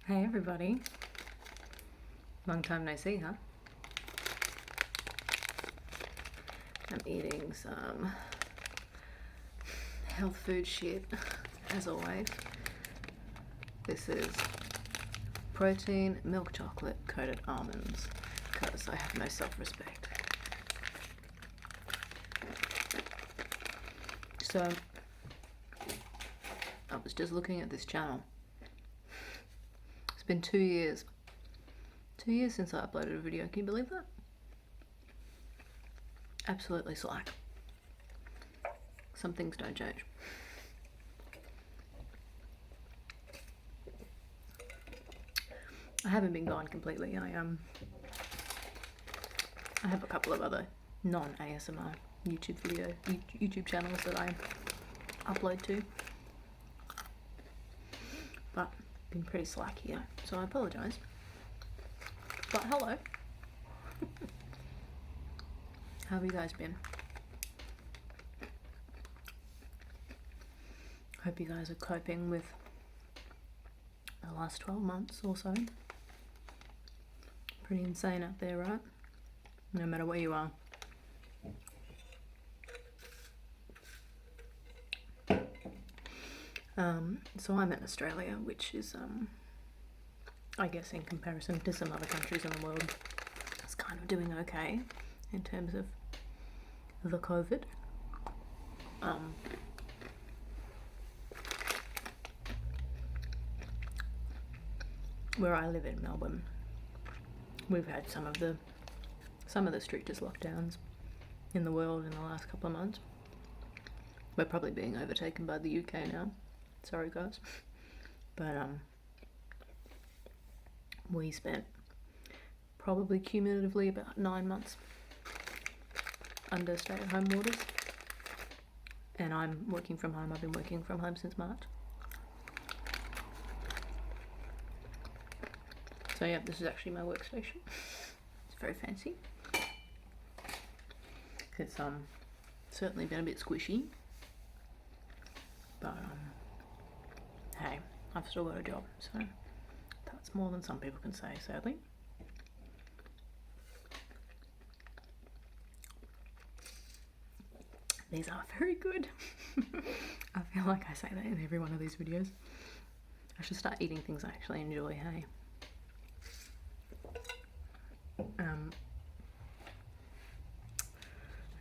Hey everybody, long time no see, huh? I'm eating some health food shit, as always. This is protein milk chocolate coated almonds, because I have no self-respect. So, I was just looking at this channel. It's been 2 years. 2 years since I uploaded a video, can you believe that? Absolutely slack. Some things don't change. I haven't been gone completely. I have a couple of other non-ASMR YouTube channels that I upload to, but been pretty slack here, so I apologise. But hello. How have you guys been? Hope you guys are coping with the last 12 months or so. Pretty insane out there, right? No matter where you are. So I'm in Australia, which is, I guess in comparison to some other countries in the world, it's kind of doing okay in terms of the COVID. Where I live in Melbourne, we've had some of the strictest lockdowns in the world in the last couple of months. We're probably being overtaken by the UK now. Sorry guys. But we spent probably cumulatively about 9 months under stay-at-home orders. And I'm working from home. I've been working from home since March. So yeah, this is actually my workstation. It's very fancy. It's certainly been a bit squishy. But hey, I've still got a job, so that's more than some people can say, sadly. These are very good. I feel like I say that in every one of these videos. I should start eating things I actually enjoy, hey? I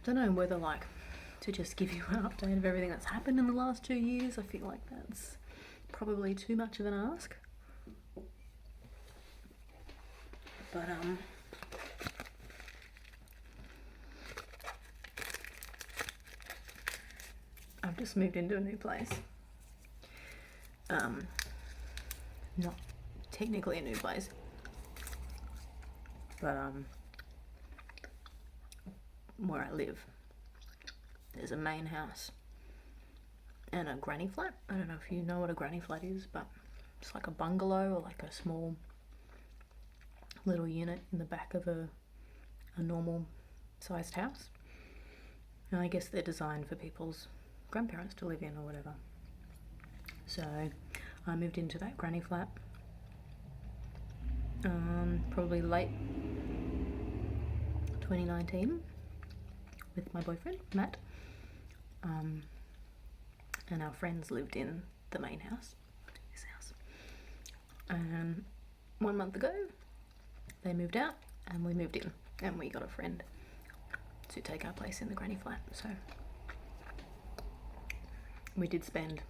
don't know whether, like, to just give you an update of everything that's happened in the last 2 years. I feel like that's probably too much of an ask. But I've just moved into a new place. Not technically a new place, but where I live, there's a main house and a granny flat. I don't know if you know what a granny flat is, but it's like a bungalow or like a small little unit in the back of a normal sized house. And I guess they're designed for people's grandparents to live in or whatever. So I moved into that granny flat probably late 2019 with my boyfriend, Matt. And our friends lived in the main house, his house. And 1 month ago, they moved out and we moved in, and we got a friend to take our place in the granny flat. So we did spend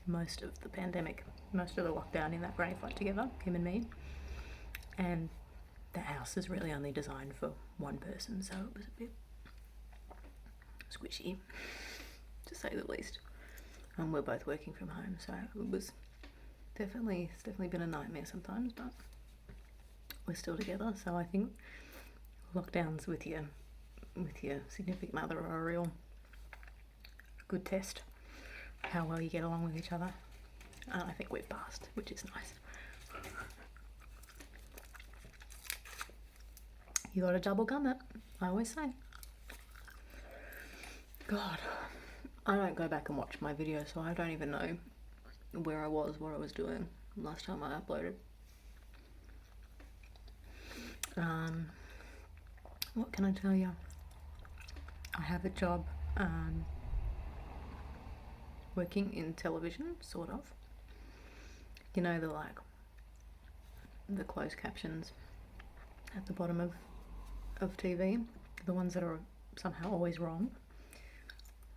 most of the pandemic, most of the lockdown in that granny flat together, him and me. And the house is really only designed for one person, so it was a bit squishy, to say the least. And we're both working from home, so it was it's definitely been a nightmare sometimes, but we're still together. So I think lockdowns with your significant other are a real good test how well you get along with each other. And I think we've passed, which is nice. You gotta double gum it, I always say. God, I don't go back and watch my videos, so I don't even know where I was, what I was doing last time I uploaded. What can I tell you? I have a job working in television, sort of. You know, the closed captions at the bottom of TV, the ones that are somehow always wrong,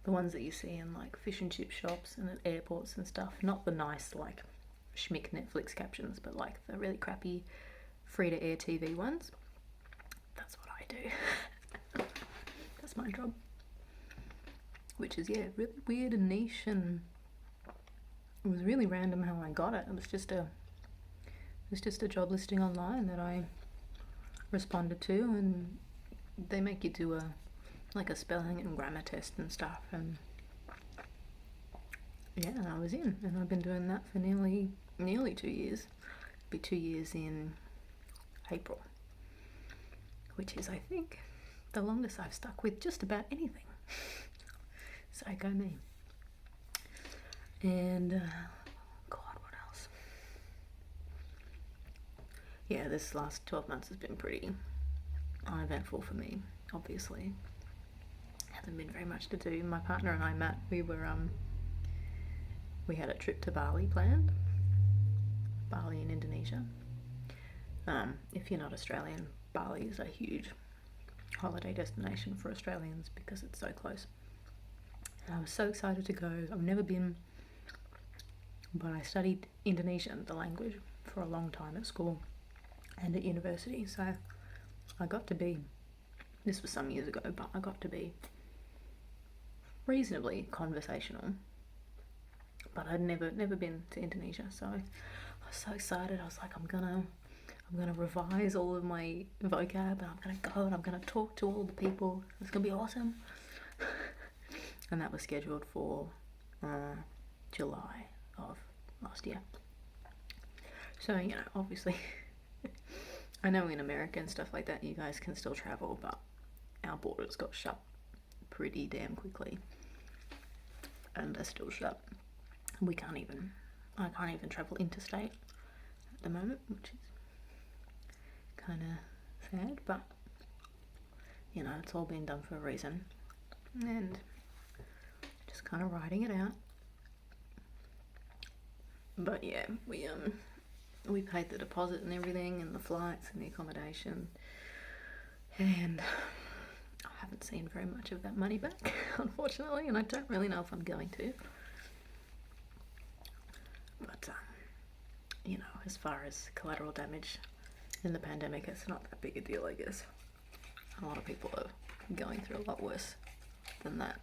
the ones that you see in like fish and chip shops and at airports and stuff, not the nice like schmick Netflix captions, but like the really crappy free to air TV ones. That's what I do. That's my job, which is, yeah, really weird and niche, and it was really random how I got it. It was just a job listing online that I responded to, and they make you do a spelling and grammar test and stuff, and yeah, I was in, and I've been doing that for nearly 2 years. It'll be 2 years in April, which is, I think, the longest I've stuck with just about anything. So go me. And God, what else? Yeah, this last 12 months has been pretty uneventful for me, obviously. Hasn't been very much to do. My partner and I, Matt, we had a trip to Bali planned. Bali in Indonesia. If you're not Australian, Bali is a huge holiday destination for Australians because it's so close. And I was so excited to go. I've never been, but I studied Indonesian, the language, for a long time at school and at university. So I got to be, this was some years ago, but I got to be reasonably conversational. But I'd never been to Indonesia, so I was so excited. I was like, I'm gonna revise all of my vocab, and I'm gonna go and I'm gonna talk to all the people. It's gonna be awesome. And that was scheduled for July of last year. So, you know, obviously, I know in America and stuff like that, you guys can still travel, but our borders got shut pretty damn quickly, and they're still shut. I can't even travel interstate at the moment, which is kind of sad, but you know, it's all been done for a reason, and just kind of riding it out. But yeah, we paid the deposit and everything, and the flights and the accommodation, and I haven't seen very much of that money back, unfortunately, and I don't really know if I'm going to. But you know, as far as collateral damage in the pandemic, it's not that big a deal, I guess. A lot of people are going through a lot worse than that.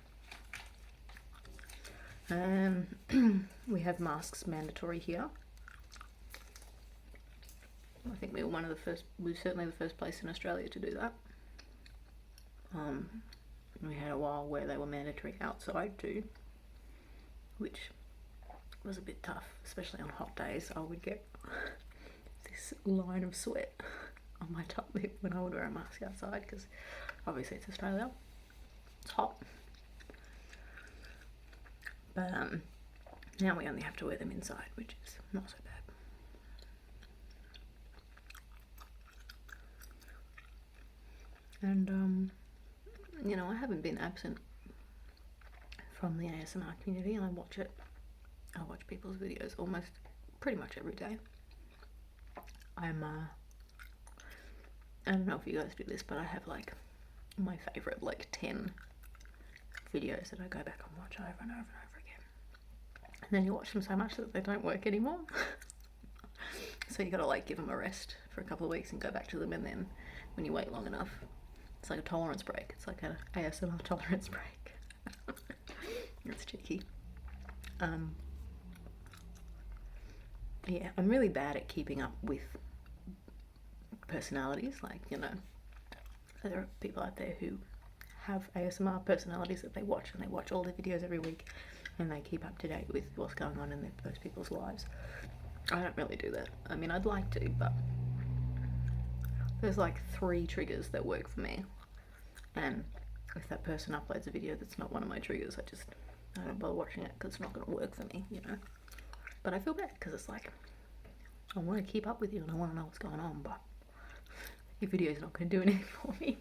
We have masks mandatory here. I think we were we're certainly the first place in Australia to do that. We had a while where they were mandatory outside too, which was a bit tough, especially on hot days. I would get this line of sweat on my top lip when I would wear a mask outside, because obviously it's Australia, it's hot. But now we only have to wear them inside, which is not so bad. And you know, I haven't been absent from the ASMR community, and I watch people's videos almost pretty much every day. I don't know if you guys do this, but I have like my favorite like 10 videos that I go back and watch over and over and over again. And then you watch them so much that they don't work anymore. So you gotta like give them a rest for a couple of weeks and go back to them, and then when you wait long enough, it's like a tolerance break. It's like an ASMR tolerance break. It's cheeky. Yeah, I'm really bad at keeping up with personalities. Like, you know, there are people out there who have ASMR personalities that they watch, and they watch all their videos every week, and they keep up to date with what's going on in those people's lives. I don't really do that. I mean, I'd like to, but there's like 3 triggers that work for me, and if that person uploads a video that's not one of my triggers, I don't bother watching it, because it's not going to work for me, you know. But I feel bad, because it's like, I want to keep up with you and I want to know what's going on, but Your video's not going to do anything for me.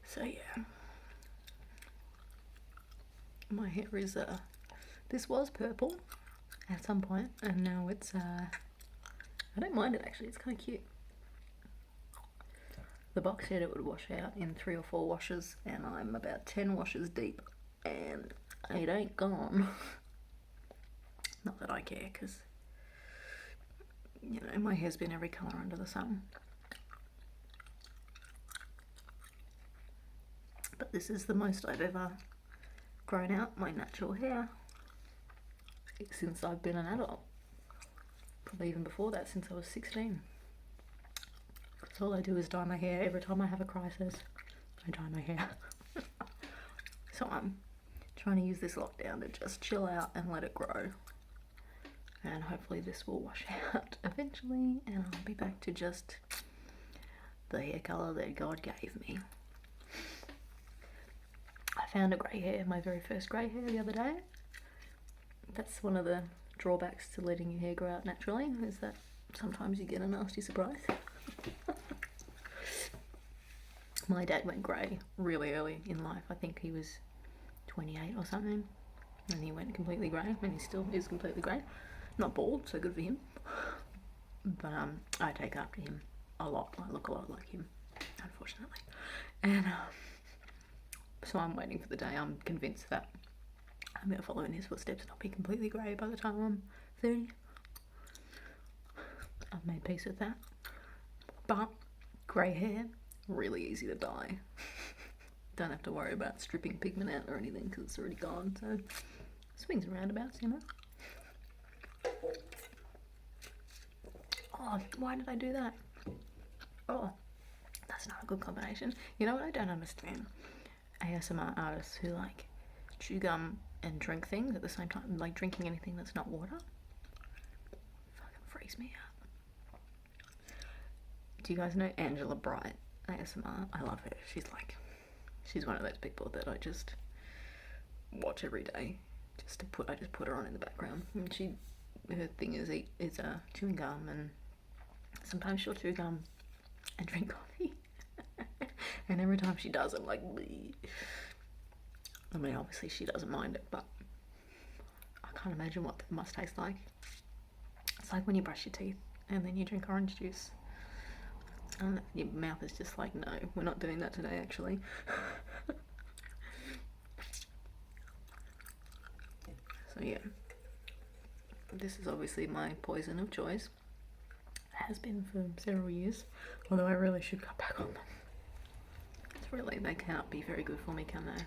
So yeah, my hair is this was purple at some point, and now it's I don't mind it actually. It's kind of cute. The box said it would wash out in 3 or 4 washes, and I'm about 10 washes deep, and it ain't gone. Not that I care, because you know, my hair's been every colour under the sun. But this is the most I've ever grown out my natural hair since I've been an adult. Probably even before that, since I was 16. Because all I do is dye my hair every time I have a crisis. I dye my hair. So I'm trying to use this lockdown to just chill out and let it grow. And hopefully this will wash out eventually, and I'll be back to just the hair colour that God gave me. I found a grey hair, my very first grey hair the other day. That's one of the drawbacks to letting your hair grow out naturally, is that sometimes you get a nasty surprise. My dad went grey really early in life. I think he was 28 or something, and he went completely grey, and he still is completely grey. Not bald, so good for him. But I take after him a lot. I look a lot like him, unfortunately. And so I'm waiting for the day I'm convinced that I'm going to follow in his footsteps and I'll be completely grey by the time I'm 30. I've made peace with that. But grey hair, really easy to dye. Don't have to worry about stripping pigment out or anything because it's already gone. So swings and roundabouts, you know. Oh, why did I do that? Oh, that's not a good combination. You know what I don't understand? ASMR artists who like chew gum and drink things at the same time, like drinking anything that's not water. Fucking freaks me out. Do you guys know Angela Bright, ASMR? I love her. She's one of those people that I just watch every day. I just put her on in the background. And her thing is chewing gum, and sometimes she'll chew gum and drink coffee. And every time she does, I'm like, bleh. I mean, obviously she doesn't mind it, but I can't imagine what that must taste like. It's like when you brush your teeth and then you drink orange juice. And your mouth is just like, no, we're not doing that today, actually. So yeah, this is obviously my poison of choice. It has been for several years, although I really should cut back on them. They cannot be very good for me, can they?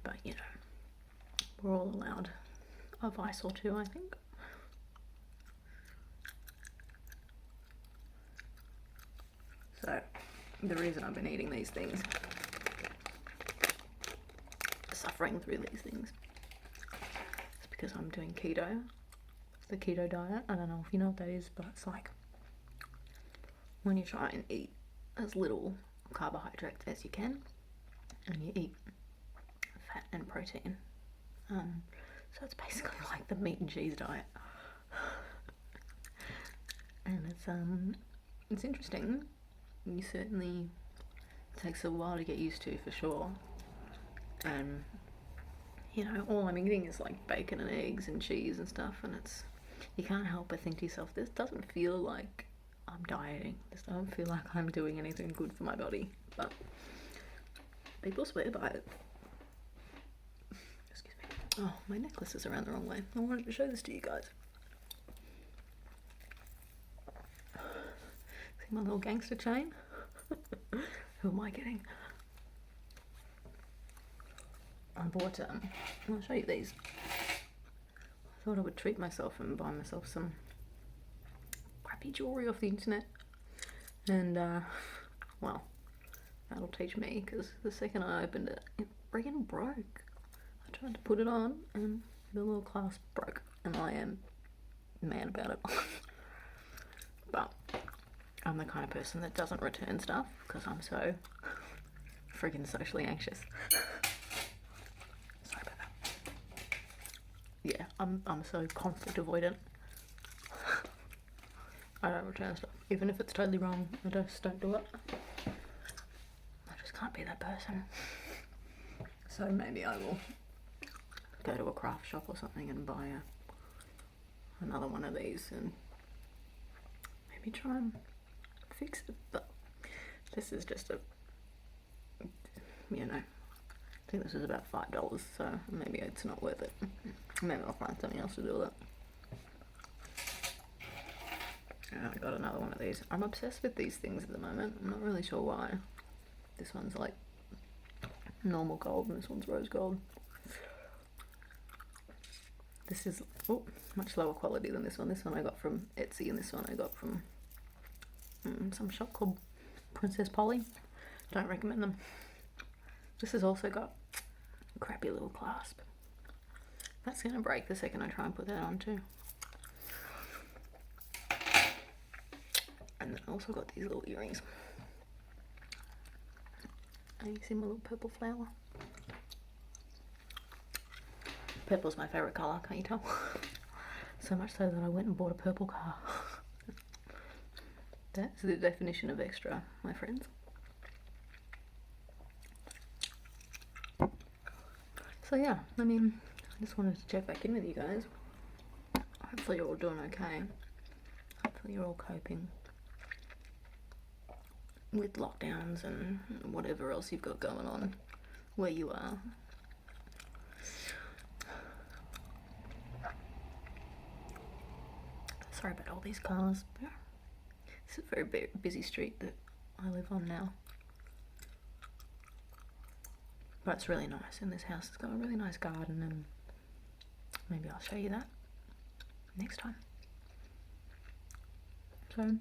But you know, we're all allowed a vice or two, I think. So the reason I've been eating these things, suffering through these things, is because I'm doing keto. It's the keto diet. I don't know if you know what that is, but it's like when you try and eat as little carbohydrates as you can, and you eat fat and protein. So it's basically like the meat and cheese diet. And it's interesting. It certainly takes a while to get used to, for sure. And you know, all I'm eating is like bacon and eggs and cheese and stuff, and you can't help but think to yourself, this doesn't feel like I'm dieting. This doesn't feel like I'm doing anything good for my body. But people swear by it. Excuse me. Oh, my necklace is around the wrong way. I wanted to show this to you guys. See my little gangster chain? Who am I getting? I bought, I'll show you these. I thought I would treat myself and buy myself some crappy jewellery off the internet. And, well, that'll teach me, because the second I opened it, it friggin' broke. I tried to put it on and the little clasp broke, and I am mad about it. But I'm the kind of person that doesn't return stuff because I'm so friggin' socially anxious. Sorry about that. I'm so conflict avoidant. I don't return stuff. Even if it's totally wrong, I just don't do it. I just can't be that person. So maybe I will go to a craft shop or something and buy another one of these and maybe try and fix it. But this is just a, you know, I think this is about $5, so maybe it's not worth it. Maybe I'll find something else to do with it. And I got another one of these. I'm obsessed with these things at the moment. I'm not really sure why. This one's like normal gold and this one's rose gold. This is much lower quality than this one. This one I got from Etsy and this one I got from some shop called Princess Polly. Don't recommend them. This has also got a crappy little clasp. That's gonna break the second I try and put that on too. And then I also got these little earrings. And you see my little purple flower? Purple's my favourite colour, can't you tell? So much so that I went and bought a purple car. That's the definition of extra, my friends. So yeah, I mean, I just wanted to check back in with you guys. Hopefully you're all doing okay. Hopefully you're all coping with lockdowns and whatever else you've got going on where you are. Sorry about all these cars. It's a very busy street that I live on now. But it's really nice, and this house has got a really nice garden, and maybe I'll show you that next time. So,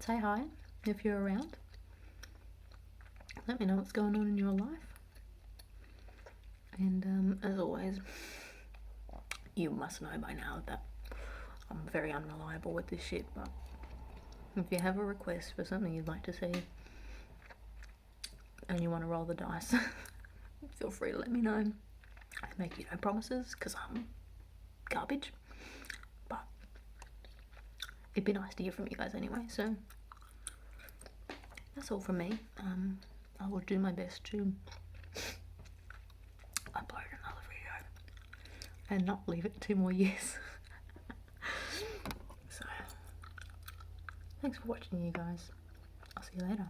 say hi if you're around. Let me know what's going on in your life. And as always, you must know by now that I'm very unreliable with this shit, but if you have a request for something you'd like to see and you want to roll the dice, feel free to let me know. I make you no promises because I'm garbage, but it'd be nice to hear from you guys anyway. So that's all from me. I will do my best to upload another video and not leave it 2 more years. So thanks for watching, you guys. I'll see you later.